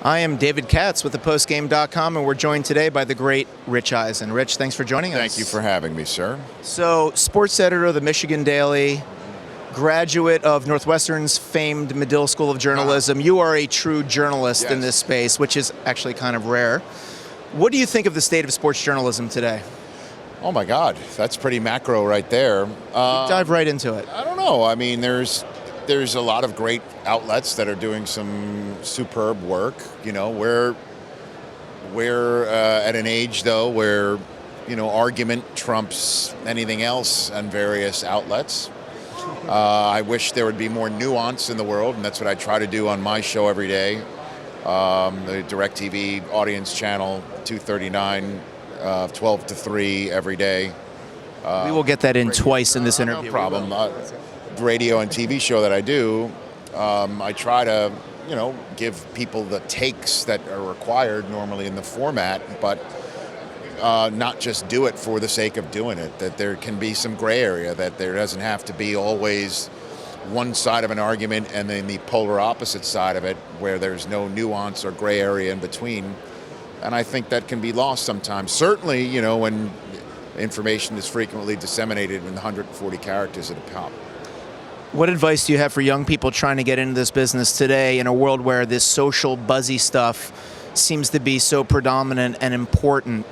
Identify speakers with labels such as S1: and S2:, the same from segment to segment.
S1: I am David Katz with ThePostGame.com, and we're joined today by the great Rich Eisen. Rich, thanks for joining us.
S2: Thank you for having me, sir.
S1: So, sports editor of the Michigan Daily, graduate of Northwestern's famed Medill School of Journalism. You are a true journalist in this space, which is actually kind of rare. What do you think of the state of sports journalism today?
S2: Oh my God, that's pretty macro right there.
S1: Dive right into it.
S2: I don't know. I mean, there's a lot of great outlets that are doing some superb work. You know, we're at an age though where, you know, argument trumps anything else on various outlets. I wish there would be more nuance in the world, and that's what I try to do on my show every day. The DirecTV audience channel 239, 12 to 3 every day.
S1: We will get that in twice in this interview.
S2: No problem. Radio and TV show that I do, I try to, you know, give people the takes that are required normally in the format, but not just do it for the sake of doing it, that there can be some gray area, that there doesn't have to be always one side of an argument and then the polar opposite side of it where there's no nuance or gray area in between. And I think that can be lost sometimes. Certainly, you know, when information is frequently disseminated in 140 characters at a pop.
S1: What advice do you have for young people trying to get into this business today in a world where this social buzzy stuff seems to be so predominant and important?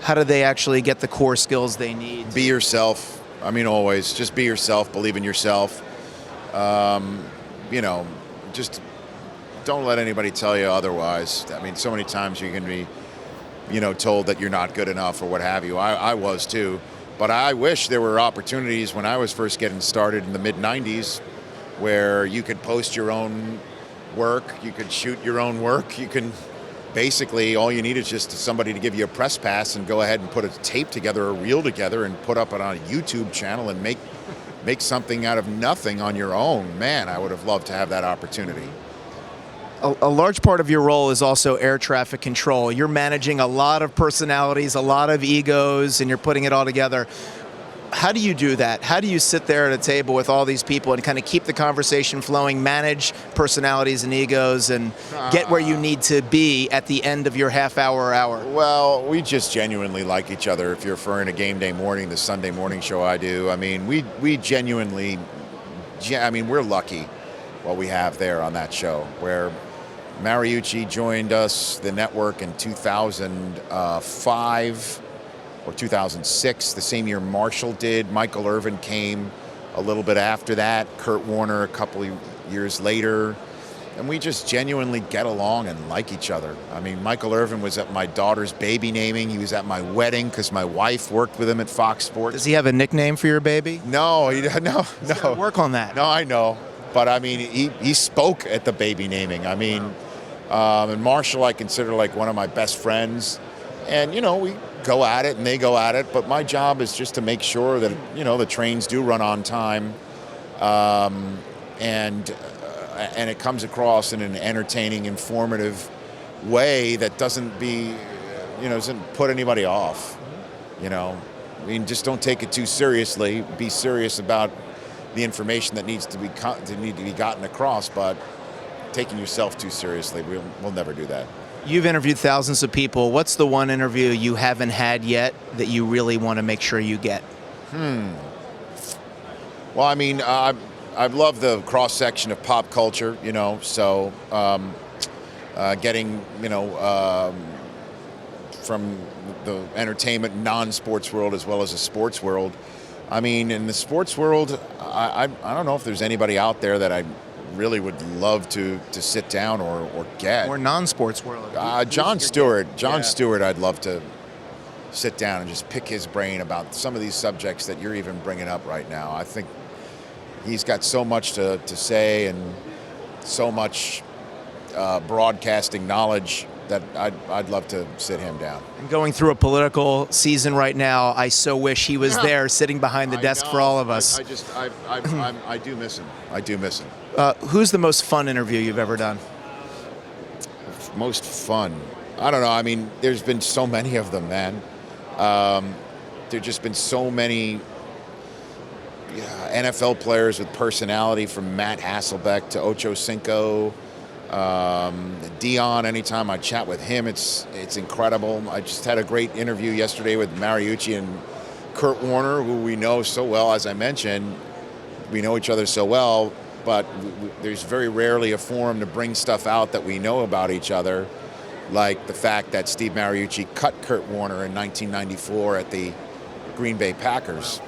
S1: How do they actually get the core skills they need?
S2: Be yourself. I mean, always. Just be yourself. Believe in yourself. You know, just don't let anybody tell you otherwise. I mean, so many times you can be, you know, told that you're not good enough or what have you. I was too. But I wish there were opportunities when I was first getting started in the mid-90s where you could post your own work, you could shoot your own work, you can basically, all you need is just somebody to give you a press pass and go ahead and put a tape together, a reel together, and put up it on a YouTube channel and make something out of nothing on your own. Man, I would have loved to have that opportunity.
S1: A large part of your role is also air traffic control. You're managing a lot of personalities, a lot of egos, and you're putting it all together. How do you do that? How do you sit there at a table with all these people and kind of keep the conversation flowing, manage personalities and egos, and get where you need to be at the end of your half hour or hour?
S2: Well, we just genuinely like each other. If you're referring to Game Day Morning, the Sunday morning show I do, I mean, we genuinely, I mean, we're lucky what we have there on that show, where Mariucci joined us, the network, in 2005 or 2006, the same year Marshall did. Michael Irvin came a little bit after that, Kurt Warner a couple of years later, and we just genuinely get along and like each other. I mean, Michael Irvin was at my daughter's baby naming. He was at my wedding because my wife worked with him at Fox Sports.
S1: Does he have a nickname for your baby?
S2: No.
S1: Work on that.
S2: No, I know. But I mean, he spoke at the baby naming. I mean, and Marshall I consider like one of my best friends. And, you know, we go at it and they go at it. But my job is just to make sure that, you know, the trains do run on time. And it comes across in an entertaining, informative way that doesn't put anybody off. You know, I mean, just don't take it too seriously. Be serious about the information that needs to be gotten across, but taking yourself too seriously, we'll never do that.
S1: You've interviewed thousands of people. What's the one interview you haven't had yet that you really want to make sure you get?
S2: Well, I mean, I love the cross section of pop culture, you know. So getting, you know, from the entertainment non-sports world as well as the sports world. I mean, in the sports world, I don't know if there's anybody out there that I really would love to sit down or get.
S1: Or non-sports world.
S2: Jon Stewart. Jon Stewart, I'd love to sit down and just pick his brain about some of these subjects that you're even bringing up right now. I think he's got so much to say and so much broadcasting knowledge that I'd love to sit him down.
S1: And going through a political season right now, I so wish he was there sitting behind the desk for all of us.
S2: I do miss him. I do miss him.
S1: Who's the most fun interview you've ever done?
S2: Most fun? I don't know. I mean, there's been so many of them, man. There's just been so many NFL players with personality, from Matt Hasselbeck to Ocho Cinco. Dion, anytime I chat with him, it's incredible. I just had a great interview yesterday with Mariucci and Kurt Warner, who we know so well. As I mentioned, we know each other so well, but there's very rarely a forum to bring stuff out that we know about each other, like the fact that Steve Mariucci cut Kurt Warner in 1994 at the Green Bay Packers.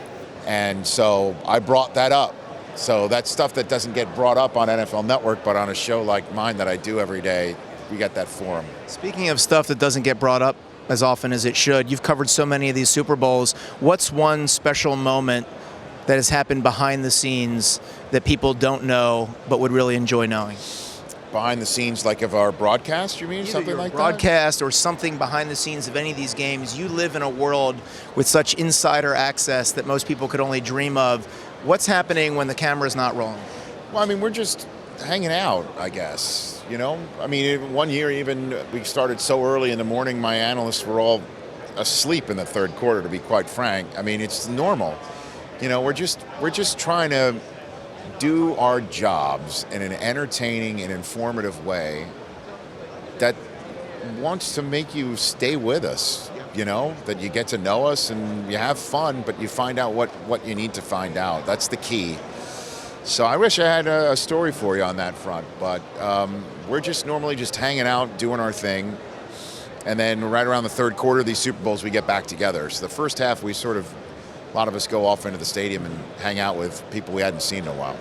S2: And so I brought that up. So that's stuff that doesn't get brought up on NFL Network, but on a show like mine that I do every day, we get that forum.
S1: Speaking of stuff that doesn't get brought up as often as it should, you've covered so many of these Super Bowls. What's one special moment that has happened behind the scenes that people don't know but would really enjoy knowing?
S2: Behind the scenes, like of our broadcast, you mean?
S1: Either
S2: something
S1: your
S2: like
S1: broadcast or something behind the scenes of any of these games. You live in a world with such insider access that most people could only dream of. What's happening when the camera's not rolling?
S2: Well, I mean, we're just hanging out, I guess. You know, I mean, one year even we started so early in the morning, my analysts were all asleep in the third quarter, to be quite frank. I mean, it's normal. You know, we're just trying to do our jobs in an entertaining and informative way that wants to make you stay with us. You know, that you get to know us and you have fun, but you find out what you need to find out. That's the key. So I wish I had a story for you on that front, but we're just normally just hanging out, doing our thing. And then right around the third quarter of these Super Bowls, we get back together. So the first half, a lot of us go off into the stadium and hang out with people we hadn't seen in a while.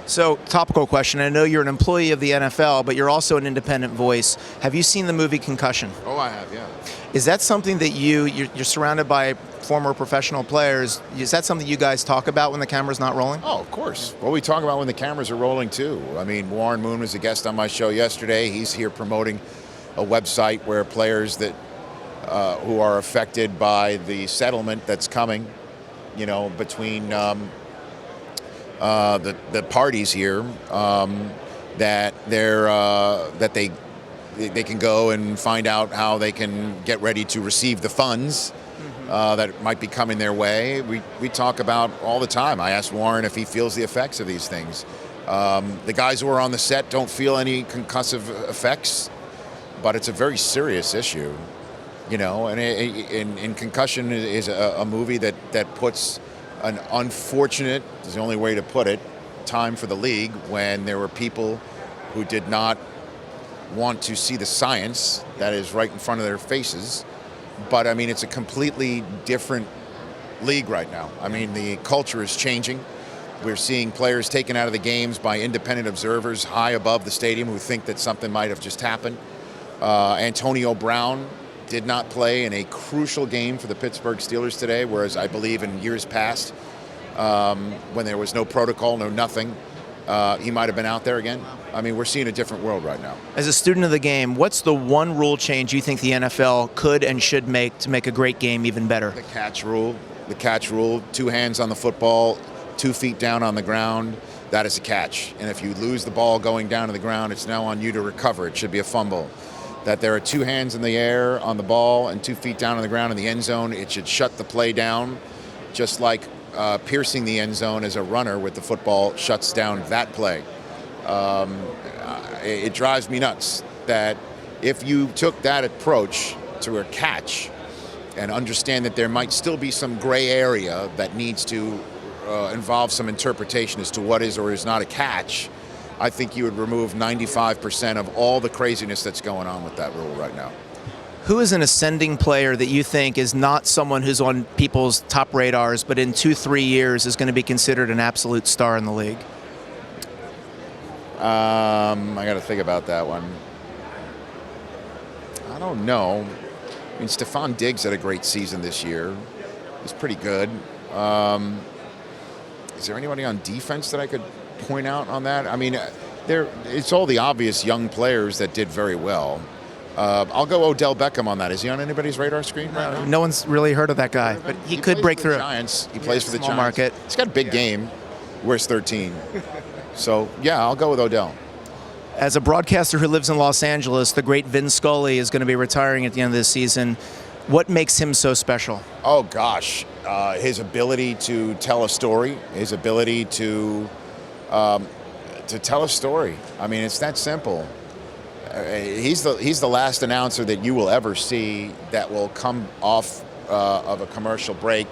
S1: So, topical question. I know you're an employee of the NFL, but you're also an independent voice. Have you seen the movie Concussion?
S2: Oh, I have, yeah.
S1: Is that something that you're surrounded by former professional players? Is that something you guys talk about when the camera's not rolling?
S2: Oh, of course. Well, we talk about when the cameras are rolling, too. I mean, Warren Moon was a guest on my show yesterday. He's here promoting a website where players that who are affected by the settlement that's coming, you know, between the parties here, that they can go and find out how they can get ready to receive the funds that might be coming their way. We talk about all the time. I asked Warren if he feels the effects of these things. The guys who are on the set don't feel any concussive effects, but it's a very serious issue, you know. And Concussion is a movie that puts an unfortunate, is the only way to put it, time for the league when there were people who did not want to see the science that is right in front of their faces. But I mean, it's a completely different league right now. I mean, the culture is changing. We're seeing players taken out of the games by independent observers high above the stadium who think that something might have just happened. Antonio Brown did not play in a crucial game for the Pittsburgh Steelers today, whereas I believe in years past, when there was no protocol, no nothing, he might have been out there again. I mean, we're seeing a different world right now.
S1: As a student of the game, what's the one rule change you think the NFL could and should make to make a great game even better?
S2: The catch rule. The catch rule, 2 hands on the football, 2 feet down on the ground, that is a catch. And if you lose the ball going down to the ground, it's now on you to recover. It should be a fumble. That there are 2 hands in the air on the ball and 2 feet down on the ground in the end zone, it should shut the play down, just like piercing the end zone as a runner with the football shuts down that play. It drives me nuts that if you took that approach to a catch and understand that there might still be some gray area that needs to involve some interpretation as to what is or is not a catch, I think you would remove 95% of all the craziness that's going on with that rule right now.
S1: Who is an ascending player that you think is not someone who's on people's top radars, but in 2-3 years is going to be considered an absolute star in the league?
S2: I got to think about that one. I don't know. I mean, Stephon Diggs had a great season this year. He's pretty good. Is there anybody on defense that I could point out on that? I mean, it's all the obvious young players that did very well. I'll go Odell Beckham on that. Is he on anybody's radar screen right now?
S1: No one's really heard of that guy, but he could break through.
S2: Giants. He plays for the
S1: small
S2: Giants.
S1: Market.
S2: He's got a big game. Wears 13. So, yeah, I'll go with Odell.
S1: As a broadcaster who lives in Los Angeles, the great Vin Scully is going to be retiring at the end of this season. What makes him so special?
S2: Oh, gosh. His ability to tell a story, his ability to to tell a story. I mean, it's that simple. He's the last announcer that you will ever see that will come off of a commercial break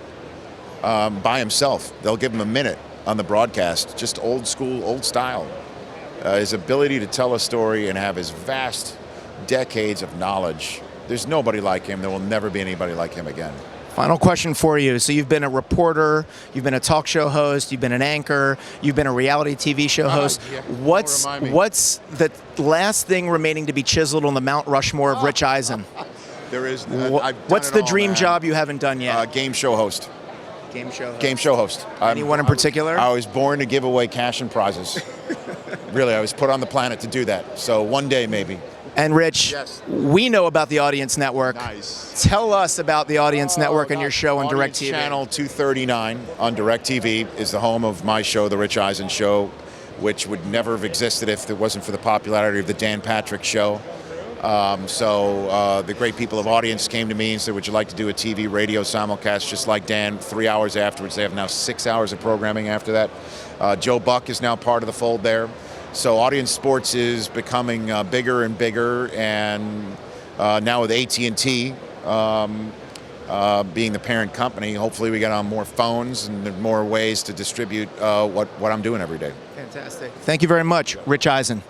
S2: by himself. They'll give him a minute on the broadcast, just old school, old style. His ability to tell a story and have his vast decades of knowledge. There's nobody like him. There will never be anybody like him again.
S1: Final question for you. So you've been a reporter, you've been a talk show host, you've been an anchor, you've been a reality TV show host.
S2: Yeah.
S1: What's the last thing remaining to be chiseled on the Mount Rushmore of Rich Eisen?
S2: There is.
S1: What's the dream job you haven't done yet?
S2: Game show host.
S1: Game show host.
S2: Game show host.
S1: Anyone in particular?
S2: I was born to give away cash and prizes. Really, I was put on the planet to do that. So one day, maybe.
S1: And Rich,
S2: Yes.
S1: we know about the Audience Network.
S2: Nice.
S1: Tell us about the Audience Network and your show on
S2: Audience
S1: DirecTV.
S2: Channel 239 on DirecTV is the home of my show, The Rich Eisen Show, which would never have existed if it wasn't for the popularity of the Dan Patrick Show. So the great people of Audience came to me and said, would you like to do a TV radio simulcast just like Dan? 3 hours afterwards. They have now 6 hours of programming after that. Joe Buck is now part of the fold there. So Audience Sports is becoming bigger and bigger, and now with AT&T being the parent company, hopefully we get on more phones and more ways to distribute what I'm doing every day.
S1: Fantastic. Thank you very much, Rich Eisen.